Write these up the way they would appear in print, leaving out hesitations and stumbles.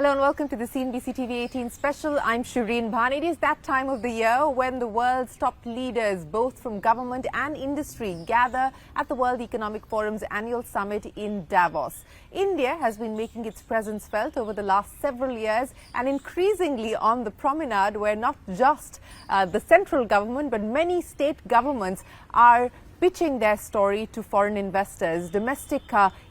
Hello and welcome to the CNBC TV 18 special. I'm Shereen Bhan. It is that time of the year when the world's top leaders, both from government and industry, gather at the World Economic Forum's annual summit in Davos. India has been making its presence felt over the last several years and increasingly on the promenade, where not just the central government but many state governments are pitching their story to foreign investors. Domestic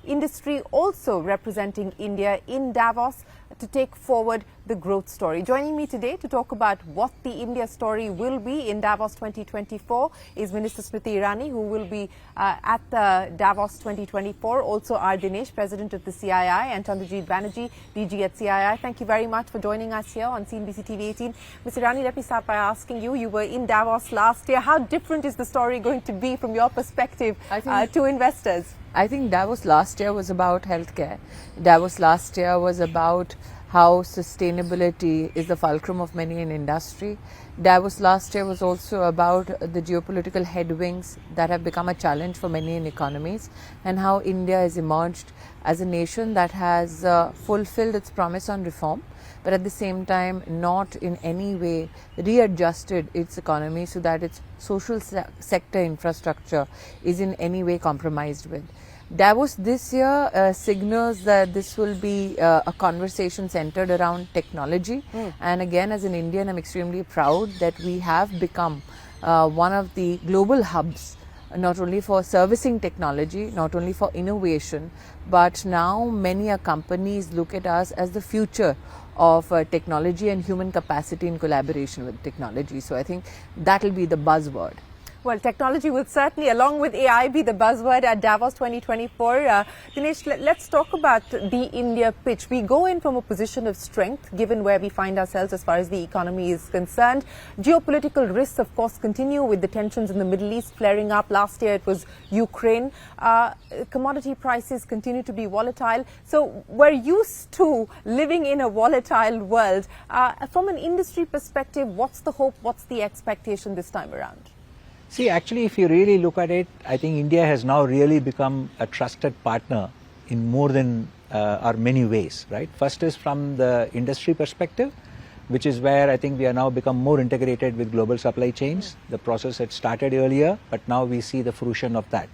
industry also representing India in Davos to take forward the growth story. Joining me today to talk about what the India story will be in Davos 2024 is Minister Smriti Irani, who will be at the Davos 2024. Also our Dinesh, President of the CII, and Chandrajit Banerjee, DG at CII. Thank you very much for joining us here on CNBC TV 18. Ms. Irani, let me start by asking you, you were in Davos last year. How different is the story going to be from your perspective to investors? I think Davos last year was about healthcare. Davos last year was about how sustainability is the fulcrum of many in industry. Davos last year was also about the geopolitical headwinds that have become a challenge for many in economies, and how India has emerged as a nation that has fulfilled its promise on reform, but at the same time not in any way readjusted its economy so that its social sector infrastructure is in any way compromised with. Davos this year signals that this will be a conversation centered around technology. And again, as an Indian, I'm extremely proud that we have become one of the global hubs, not only for servicing technology, not only for innovation, but now many companies look at us as the future of technology and human capacity in collaboration with technology. So I think that will be the buzzword. Well, technology will certainly, along with AI, be the buzzword at Davos 2024. Dinesh, let's talk about the India pitch. We go in from a position of strength, given where we find ourselves as far as the economy is concerned. Geopolitical risks, of course, continue with the tensions in the Middle East flaring up. Last year, it was Ukraine. Commodity prices continue to be volatile. So we're used to living in a volatile world. From an industry perspective, what's the hope? What's the expectation this time around? See, actually, if you really look at it, I think India has now really become a trusted partner in more than or many ways, right? First is from the industry perspective, which is where I think we are now become more integrated with global supply chains. The process had started earlier, but now we see the fruition of that.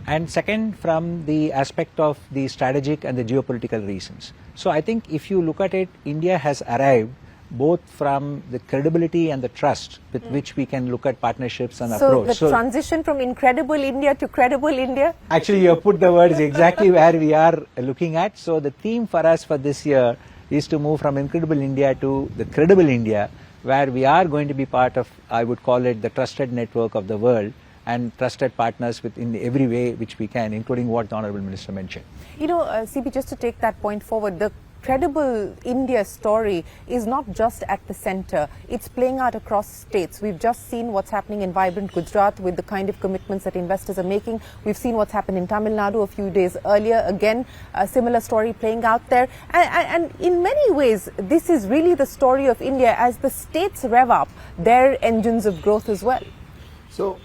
And second, from the aspect of the strategic and the geopolitical reasons. So I think if you look at it, India has arrived both from the credibility and the trust with which we can look at partnerships and approach. So the transition from incredible India to credible India? Actually, you have put the words exactly where we are looking at. So the theme for us for this year is to move from incredible India to the credible India, where we are going to be part of, I would call it, the trusted network of the world and trusted partners in every way which we can, including what the Honorable Minister mentioned. You know, CP, just to take that point forward, the credible India story is not just at the center. It's playing out across states. We've just seen what's happening in vibrant Gujarat with the kind of commitments that investors are making. We've seen what's happened in Tamil Nadu a few days earlier. Again, a similar story playing out there. And in many ways, this is really the story of India as the states rev up their engines of growth as well. So,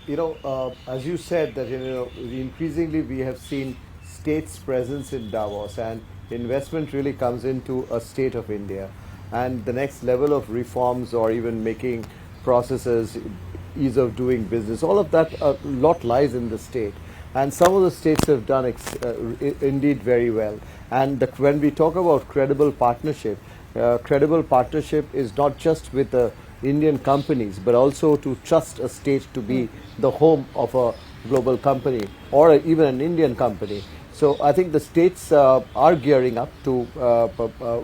as you said, that, increasingly we have seen states' presence in Davos, and investment really comes into a state of India, and the next level of reforms or even making processes, ease of doing business, all of that, a lot lies in the state, and some of the states have done indeed very well. And when we talk about credible partnership is not just with the Indian companies, but also to trust a state to be the home of a global company or even an Indian company. So I think the states are gearing up to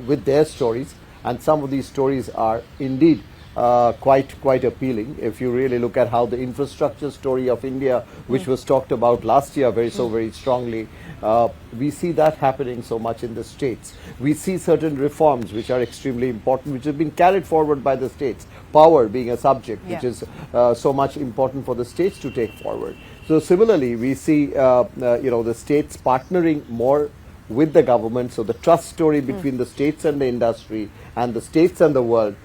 with their stories, and some of these stories are indeed quite appealing. If you really look at how the infrastructure story of India, which was talked about last year very strongly, we see that happening so much in the states. We see certain reforms which are extremely important, which have been carried forward by the states. Power being a subject which is so much important for the states to take forward. So similarly, we see the states partnering more with the government. So the trust story between the states and the industry and the states and the world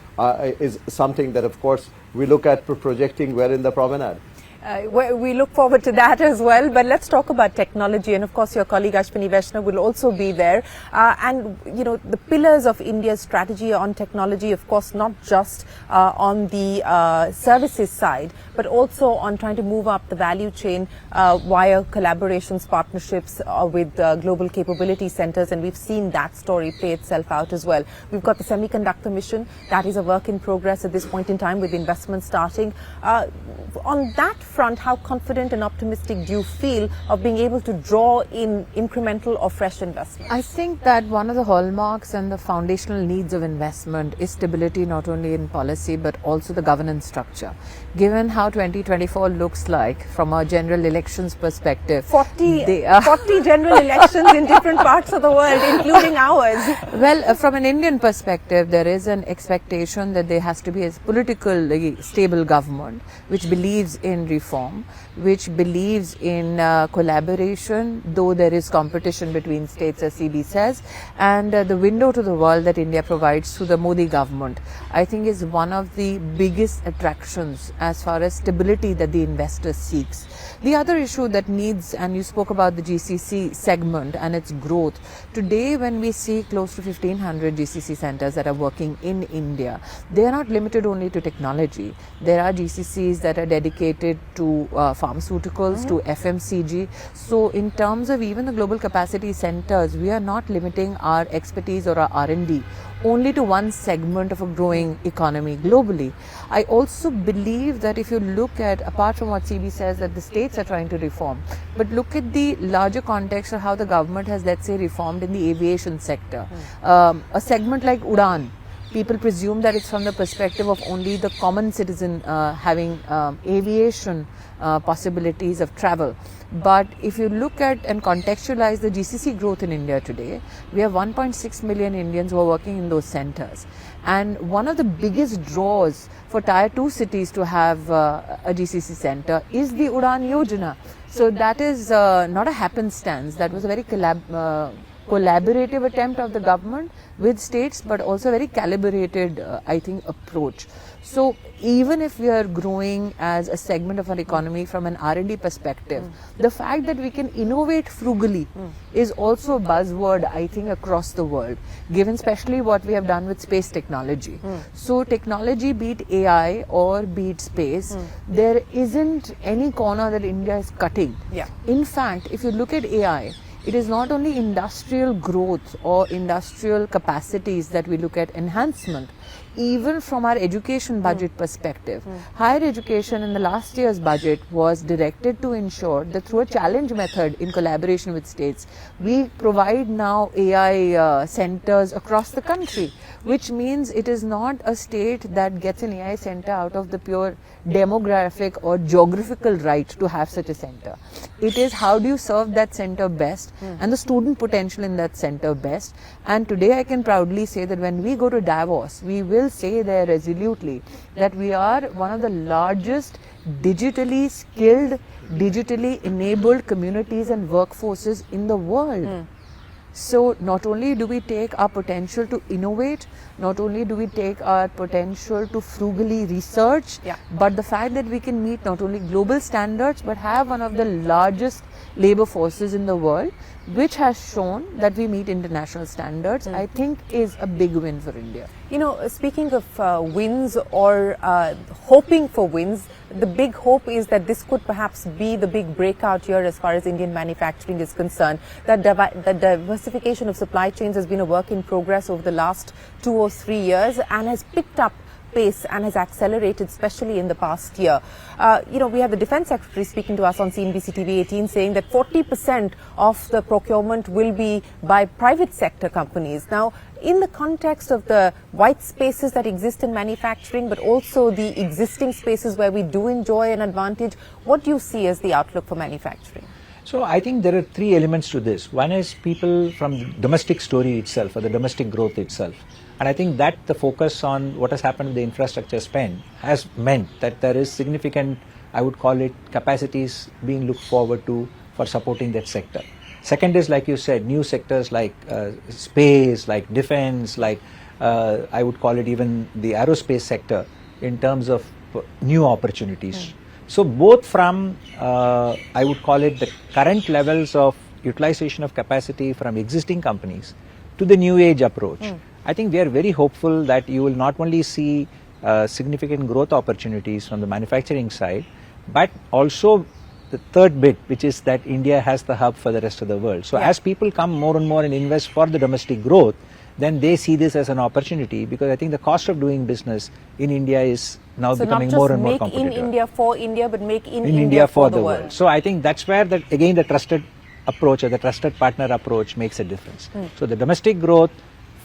is something that, of course, we look at projecting well in the promenade. We look forward to that as well. But let's talk about technology. And of course, your colleague Ashwini Vaishnav will also be there. And, you know, the pillars of India's strategy on technology, of course, not just on the services side, but also on trying to move up the value chain via collaborations, partnerships with global capability centers. And we've seen that story play itself out as well. We've got the semiconductor mission. That is a work in progress at this point in time with investment starting. On that front, how confident and optimistic do you feel of being able to draw in incremental or fresh investment? I think that one of the hallmarks and the foundational needs of investment is stability, not only in policy but also the governance structure. Given how 2024 looks like from a general elections perspective, 40 general elections in different parts of the world, including ours. Well, from an Indian perspective, there is an expectation that there has to be a politically stable government which believes in reform, which believes in collaboration, though there is competition between states, as CB says, and the window to the world that India provides through the Modi government, I think is one of the biggest attractions as far as stability that the investor seeks. The other issue that needs, and you spoke about the GCC segment and its growth. Today, when we see close to 1500 GCC centers that are working in India, they are not limited only to technology. There are GCCs that are dedicated to pharmaceuticals, to FMCG. So in terms of even the global capacity centers, we are not limiting our expertise or our R&D only to one segment of a growing economy globally. I also believe that if you look at, apart from what CB says that the states are trying to reform, but look at the larger context of how the government has, let's say, reformed in the aviation sector. A segment like Udan, people presume that it's from the perspective of only the common citizen having aviation possibilities of travel. But if you look at and contextualize the GCC growth in India today, we have 1.6 million Indians who are working in those centers. And one of the biggest draws for Tier 2 cities to have a GCC center is the Udan Yojana. So that is not a happenstance. That was a very collaborative attempt of the government with states, but also a very calibrated, I think, approach. So even if we are growing as a segment of our economy from an R&D perspective, the fact that we can innovate frugally is also a buzzword, I think, across the world, given especially what we have done with space technology. So technology, be it AI or be it space, there isn't any corner that India is cutting. Yeah. In fact, if you look at AI, it is not only industrial growth or industrial capacities that we look at enhancement. Even from our education budget perspective, higher education in the last year's budget was directed to ensure that through a challenge method in collaboration with states, we provide now AI centers across the country, which means it is not a state that gets an AI center out of the pure demographic or geographical right to have such a center. It is how do you serve that center best and the student potential in that center best. And today I can proudly say that when we go to Davos, we will say there resolutely that we are one of the largest digitally skilled, digitally enabled communities and workforces in the world. So not only do we take our potential to innovate, not only do we take our potential to frugally research, but the fact that we can meet not only global standards but have one of the largest labor forces in the world, which has shown that we meet international standards, I think is a big win for India. You know, speaking of wins or hoping for wins, the big hope is that this could perhaps be the big breakout year as far as Indian manufacturing is concerned. That diversification of supply chains has been a work in progress over the last 2 or 3 years and has picked up pace and has accelerated, especially in the past year. You know, we have the Defence Secretary speaking to us on CNBC TV 18 saying that 40% of the procurement will be by private sector companies. Now, in the context of the white spaces that exist in manufacturing, but also the existing spaces where we do enjoy an advantage, what do you see as the outlook for manufacturing? So I think there are 3 elements to this. One is people from the domestic story itself or the domestic growth itself. And I think that the focus on what has happened with the infrastructure spend has meant that there is significant, I would call it, capacities being looked forward to for supporting that sector. Second is, like you said, new sectors like space, like defense, like I would call it even the aerospace sector in terms of new opportunities. So both from, I would call it the current levels of utilization of capacity from existing companies to the new age approach, I think we are very hopeful that you will not only see significant growth opportunities from the manufacturing side, but also the third bit, which is that India has the hub for the rest of the world. So as people come more and more and invest for the domestic growth, then they see this as an opportunity, because I think the cost of doing business in India is now becoming more and more competitive. So not just make in India for India, but make in India for the world. So I think that's where again the trusted approach or the trusted partner approach makes a difference. So the domestic growth,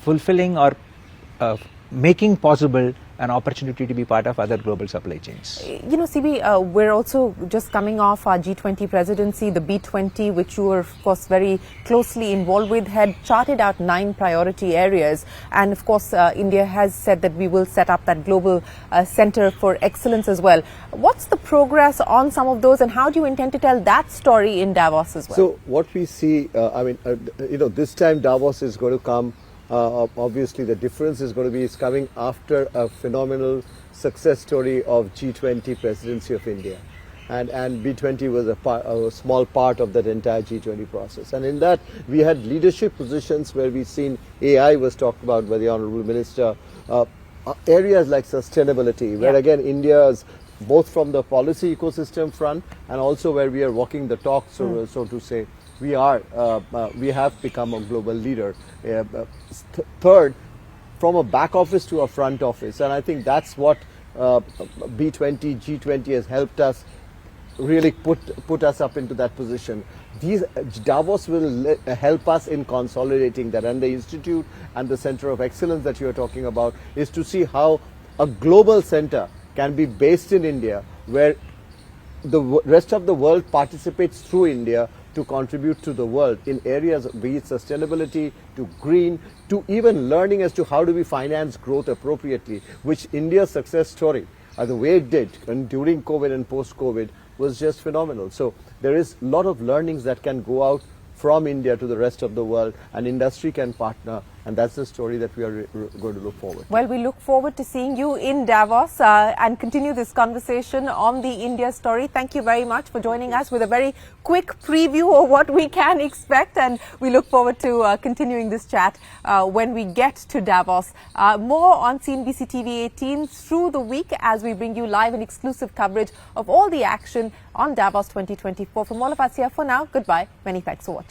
fulfilling or making possible an opportunity to be part of other global supply chains. You know, CB, we're also just coming off our G20 presidency. The B20, which you were, of course, very closely involved with, had charted out 9 priority areas. And, of course, India has said that we will set up that global center for excellence as well. What's the progress on some of those, and how do you intend to tell that story in Davos as well? So what we see, this time Davos is going to come. Obviously, the difference is going to be it's coming after a phenomenal success story of G20 presidency of India, and B20 was a small part of that entire G20 process. And in that, we had leadership positions where we've seen AI was talked about by the Honourable Minister, areas like sustainability, where again India's both from the policy ecosystem front and also where we are walking the talk, so to say. We have become a global leader. Third, from a back office to a front office, and I think that's what B20, G20 has helped us really put us up into that position. Davos will help us in consolidating that, and the institute and the center of excellence that you are talking about is to see how a global center can be based in India, where the rest of the world participates through India to contribute to the world in areas, be it sustainability, to green, to even learning as to how do we finance growth appropriately, which India's success story, the way it did and during COVID and post-COVID, was just phenomenal. So there is a lot of learnings that can go out from India to the rest of the world, and industry can partner, and that's the story that we are going to look forward to. Well, we look forward to seeing you in Davos and continue this conversation on the India story. Thank you very much for joining us with a very quick preview of what we can expect, and we look forward to continuing this chat when we get to Davos. More on CNBC TV 18 through the week as we bring you live and exclusive coverage of all the action on Davos 2024. From all of us here for now, goodbye. Many thanks for watching.